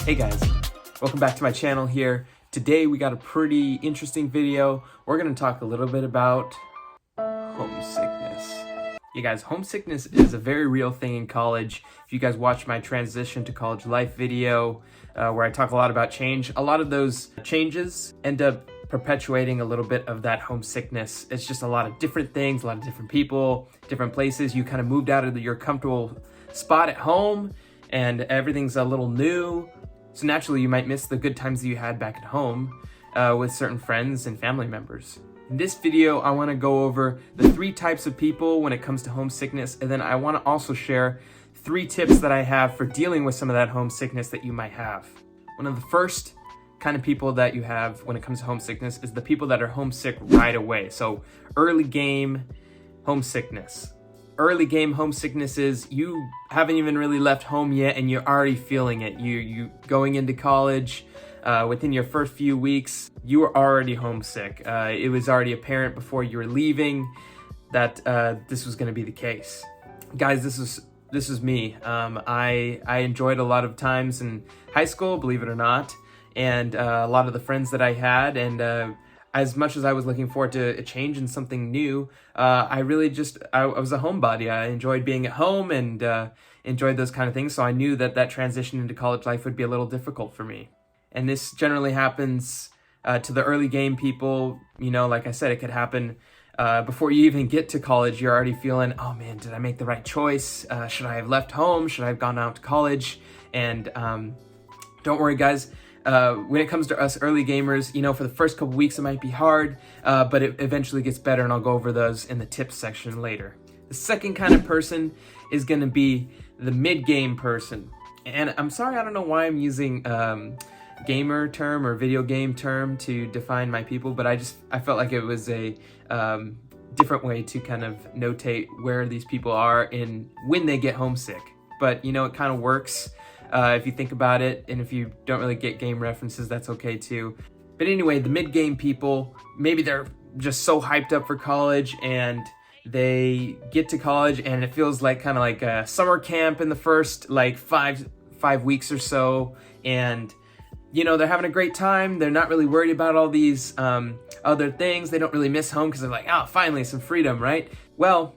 Hey guys, welcome back to my channel here. Today we got a pretty interesting video. We're going to talk a little bit about homesickness. Yeah guys, homesickness is a very real thing in college. If you guys watch my transition to college life video, where I talk a lot about change, a lot of those changes end up perpetuating a little bit of that homesickness. It's just a lot of different things, a lot of different people, different places. You kind of moved out of your comfortable spot at home and everything's a little new. So naturally, you might miss the good times that you had back at home with certain friends and family members. In this video, I want to go over the 3 types of people when it comes to homesickness, and then I want to also share 3 tips that I have for dealing with some of that homesickness that you might have. One of the first kind of people that you have when it comes to homesickness is the people that are homesick right away. So early game homesickness. Early game homesickness is you haven't even really left home yet and you're already feeling it. You going into college, within your first few weeks, you were already homesick. It was already apparent before you were leaving that this was going to be the case. Guys, this is me. I enjoyed a lot of times in high school, believe it or not, and a lot of the friends that I had, and as much as I was looking forward to a change and something new, I was a homebody. I enjoyed being at home and enjoyed those kind of things. So I knew that that transition into college life would be a little difficult for me. And this generally happens to the early game people. You know, like I said, it could happen before you even get to college. You're already feeling, oh man, did I make the right choice? Should I have left home? Should I have gone out to college? And don't worry, guys. When it comes to us early gamers, you know, for the first couple weeks it might be hard, but it eventually gets better, and I'll go over those in the tips section later. The second kind of person is going to be the mid-game person. And I'm sorry, I don't know why I'm using gamer term or video game term to define my people, but I felt like it was a different way to kind of notate where these people are in when they get homesick. But, you know, it kind of works. If you think about it, and if you don't really get game references, that's okay too. But anyway, the mid-game people, maybe they're just so hyped up for college, and they get to college and it feels like kind of like a summer camp in the first like five weeks or so, and you know, they're having a great time. They're not really worried about all these other things. They don't really miss home because they're like, oh, finally some freedom, right? Well,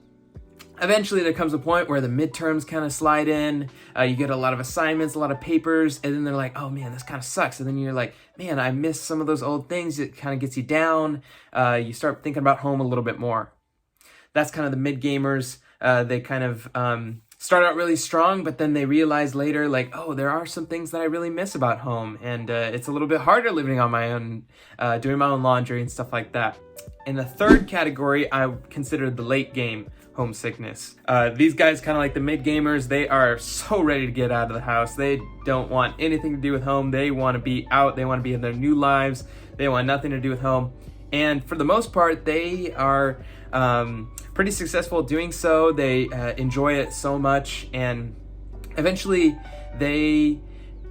eventually there comes a point where the midterms kind of slide in, you get a lot of assignments, a lot of papers, and then they're like, oh man, this kind of sucks. And then you're like, man, I miss some of those old things. It kind of gets you down. You start thinking about home a little bit more. That's kind of the mid-gamers. They kind of start out really strong, but then they realize later, like, oh, there are some things that I really miss about home. And it's a little bit harder living on my own, doing my own laundry and stuff like that. In the third category, I consider the late game homesickness. These guys, kind of like the mid-gamers, they are so ready to get out of the house. They don't want anything to do with home. They want to be out. They want to be in their new lives. They want nothing to do with home. And for the most part, they are pretty successful at doing so. They enjoy it so much, and eventually they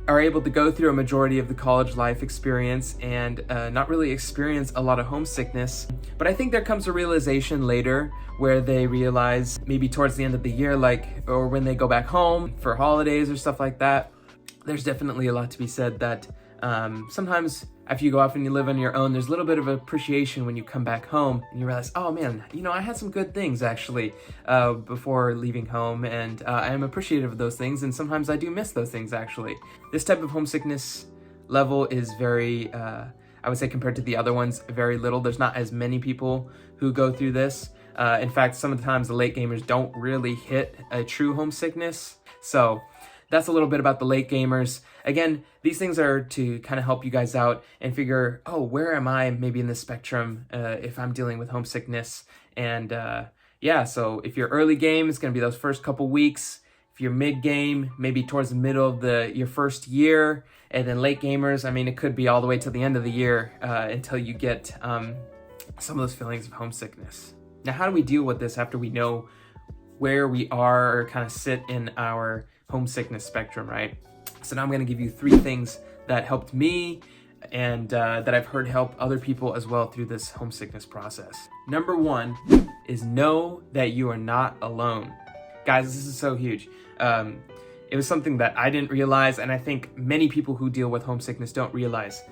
are able to go through a majority of the college life experience and not really experience a lot of homesickness. But I think there comes a realization later where they realize, maybe towards the end of the year, like, or when they go back home for holidays or stuff like that, there's definitely a lot to be said that sometimes after you go off and you live on your own, there's a little bit of appreciation when you come back home and you realize, oh man, you know, I had some good things actually before leaving home, and I am appreciative of those things, and sometimes I do miss those things actually. This type of homesickness level is very, I would say compared to the other ones, very little. There's not as many people who go through this. In fact, some of the times the late gamers don't really hit a true homesickness. So that's a little bit about the late gamers. Again, these things are to kind of help you guys out and figure, oh, where am I maybe in the spectrum if I'm dealing with homesickness? And yeah, so if you're early game, it's going to be those first couple weeks. If you're mid-game, maybe towards the middle of your first year. And then late gamers, I mean, it could be all the way to the end of the year until you get some of those feelings of homesickness. Now, how do we deal with this after we know where we are or kind of sit in our homesickness spectrum, right? So now I'm going to give you 3 things that helped me and that I've heard help other people as well through this homesickness process. Number 1 is know that you are not alone. Guys, this is so huge. It was something that I didn't realize, and I think many people who deal with homesickness don't realize.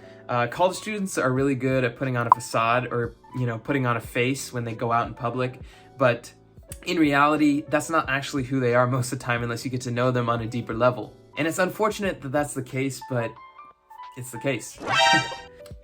College students are really good at putting on a facade or, putting on a face when they go out in public, but in reality, that's not actually who they are most of the time unless you get to know them on a deeper level. And it's unfortunate that that's the case, but it's the case.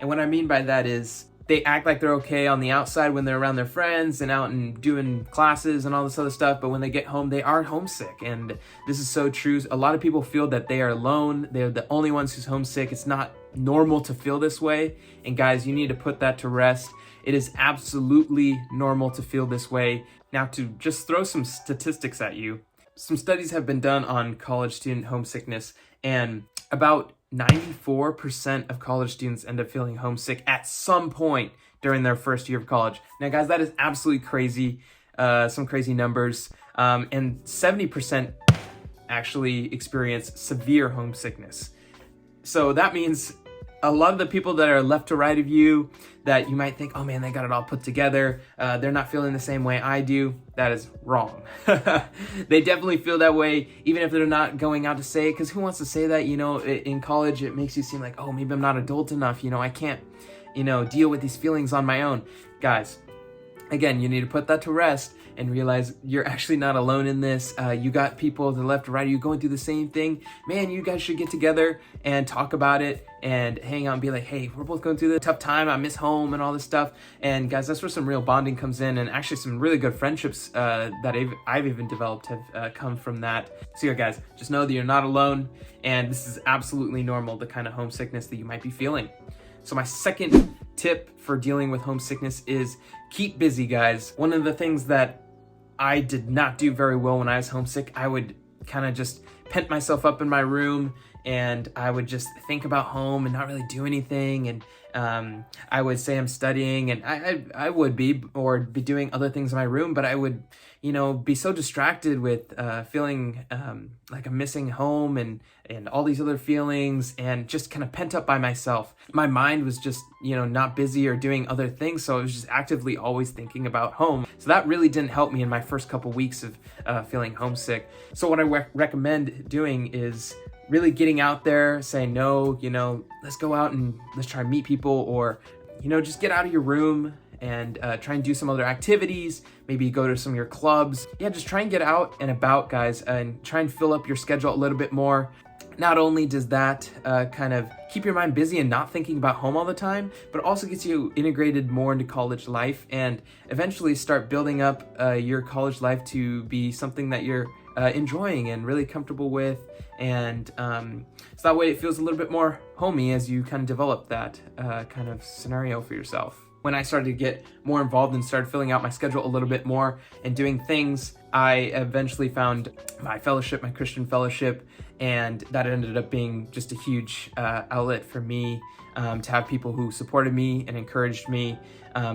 And what I mean by that is they act like they're okay on the outside when they're around their friends and out and doing classes and all this other stuff, but when they get home, they are homesick. And this is so true. A lot of people feel that they are alone. They're the only ones who's homesick. It's not normal to feel this way. And guys, you need to put that to rest. It is absolutely normal to feel this way. Now, to just throw some statistics at you, some studies have been done on college student homesickness, and about 94% of college students end up feeling homesick at some point during their first year of college. Now, guys, that is absolutely crazy, some crazy numbers, and 70% actually experience severe homesickness. So that means a lot of the people that are left to right of you that you might think, oh man, they got it all put together, they're not feeling the same way I do. That is wrong. They definitely feel that way, even if they're not going out to say it, because who wants to say that? In college, it makes you seem like, oh, maybe I'm not adult enough, I can't, deal with these feelings on my own. Guys, again, you need to put that to rest and realize you're actually not alone in this. You got people to the left or right of you going through the same thing. Man, you guys should get together and talk about it and hang out and be like, hey, we're both going through the tough time. I miss home and all this stuff. And guys, that's where some real bonding comes in, and actually some really good friendships that I've even developed have come from that. So yeah, guys, just know that you're not alone, and this is absolutely normal, the kind of homesickness that you might be feeling. So my second tip for dealing with homesickness is keep busy, guys. One of the things that I did not do very well when I was homesick, I would kind of just pent myself up in my room and I would just think about home and not really do anything. And I would say I'm studying, and I would be, or be doing other things in my room, but I would, be so distracted with feeling like I'm missing home and all these other feelings, and just kind of pent up by myself. My mind was just, not busy or doing other things, so I was just actively always thinking about home. So that really didn't help me in my first couple weeks of feeling homesick. So what I recommend doing is really getting out there, saying, no, let's go out and let's try and meet people, or, just get out of your room and try and do some other activities, maybe go to some of your clubs. Yeah, just try and get out and about, guys, and try and fill up your schedule a little bit more. Not only does that kind of keep your mind busy and not thinking about home all the time, but also gets you integrated more into college life and eventually start building up your college life to be something that you're enjoying and really comfortable with. And so that way it feels a little bit more homey as you kind of develop that kind of scenario for yourself. When I started to get more involved and started filling out my schedule a little bit more and doing things, I eventually found my fellowship, my Christian fellowship, and that ended up being just a huge outlet for me to have people who supported me and encouraged me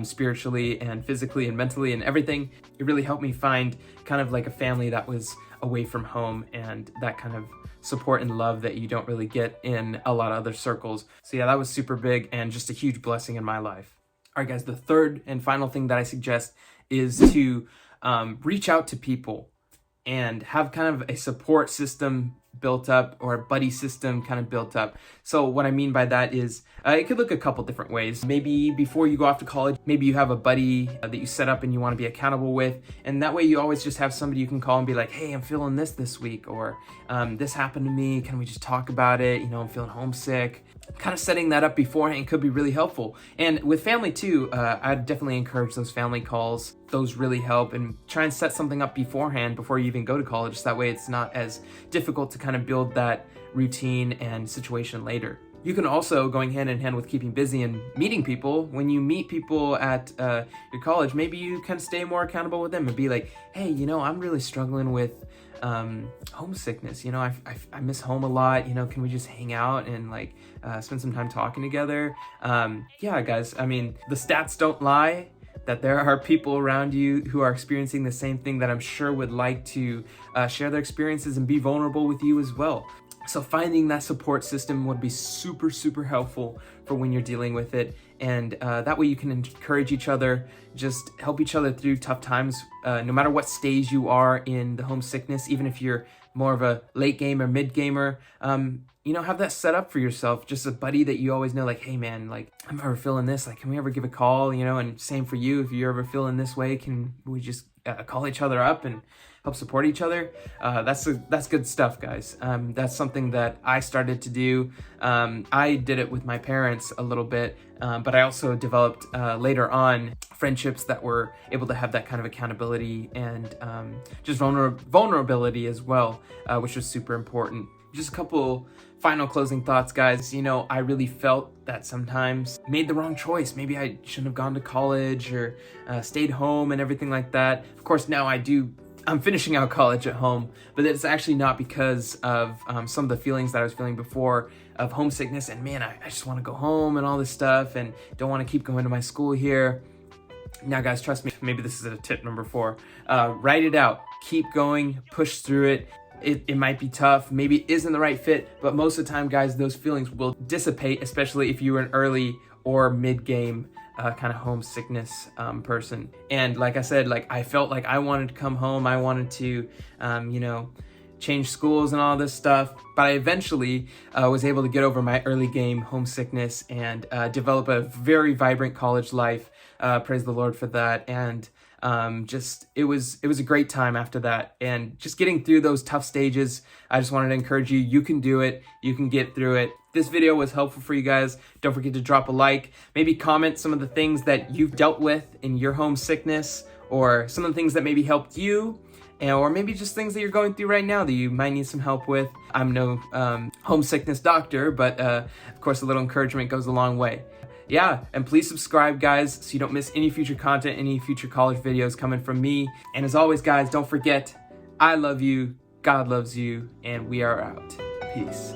spiritually and physically and mentally and everything. It really helped me find kind of like a family that was away from home, and that kind of support and love that you don't really get in a lot of other circles. So yeah, that was super big and just a huge blessing in my life. All right, guys, the third and final thing that I suggest is to reach out to people and have kind of a support system built up, or a buddy system kind of built up. So what I mean by that is it could look a couple different ways. Maybe before you go off to college, maybe you have a buddy that you set up and you want to be accountable with, and that way you always just have somebody you can call and be like, hey, I'm feeling this week, or this happened to me, can we just talk about it? I'm feeling homesick. Kind of setting that up beforehand could be really helpful. And with family too, I'd definitely encourage those family calls. Those really help, and try and set something up beforehand before you even go to college. That way it's not as difficult to kind of build that routine and situation later. You can also, going hand in hand with keeping busy and meeting people, when you meet people at your college, maybe you can stay more accountable with them and be like, hey, I'm really struggling with homesickness. I miss home a lot. Can we just hang out and spend some time talking together? Yeah, guys, I mean, the stats don't lie that there are people around you who are experiencing the same thing that I'm sure would like to share their experiences and be vulnerable with you as well. So finding that support system would be super, super helpful for when you're dealing with it. And that way you can encourage each other, just help each other through tough times, no matter what stage you are in the homesickness. Even if you're more of a late gamer, mid gamer, have that set up for yourself. Just a buddy that you always know, like, hey man, like, I'm ever feeling this, like, can we ever give a call, and same for you. If you're ever feeling this way, can we just call each other up and help support each other? That's good stuff, guys. That's something that I started to do. I did it with my parents a little bit, but I also developed later on friendships that were able to have that kind of accountability and just vulnerability as well, which was super important. Just a couple final closing thoughts, guys. I really felt that sometimes made the wrong choice. Maybe I shouldn't have gone to college or stayed home and everything like that. Of course, now I'm finishing out college at home, but it's actually not because of some of the feelings that I was feeling before of homesickness and man, I just want to go home and all this stuff and don't want to keep going to my school here. Now, guys, trust me, maybe this is a tip number 4. Write it out. Keep going, push through it. It might be tough, maybe it isn't the right fit, but most of the time, guys, those feelings will dissipate, especially if you were an early or mid-game kind of homesickness person. And like I said, like I felt like I wanted to come home, I wanted to, change schools and all this stuff, but I eventually was able to get over my early game homesickness and develop a very vibrant college life. Praise the Lord for that. And it was a great time after that. And just getting through those tough stages, I just wanted to encourage you, you can do it, you can get through it. This video was helpful for you guys. Don't forget to drop a like, maybe comment some of the things that you've dealt with in your homesickness, or some of the things that maybe helped you, or maybe just things that you're going through right now that you might need some help with. I'm no homesickness doctor, but of course a little encouragement goes a long way. Yeah, and please subscribe, guys, so you don't miss any future content, any future college videos coming from me. And as always, guys, don't forget, I love you, God loves you, and we are out. Peace.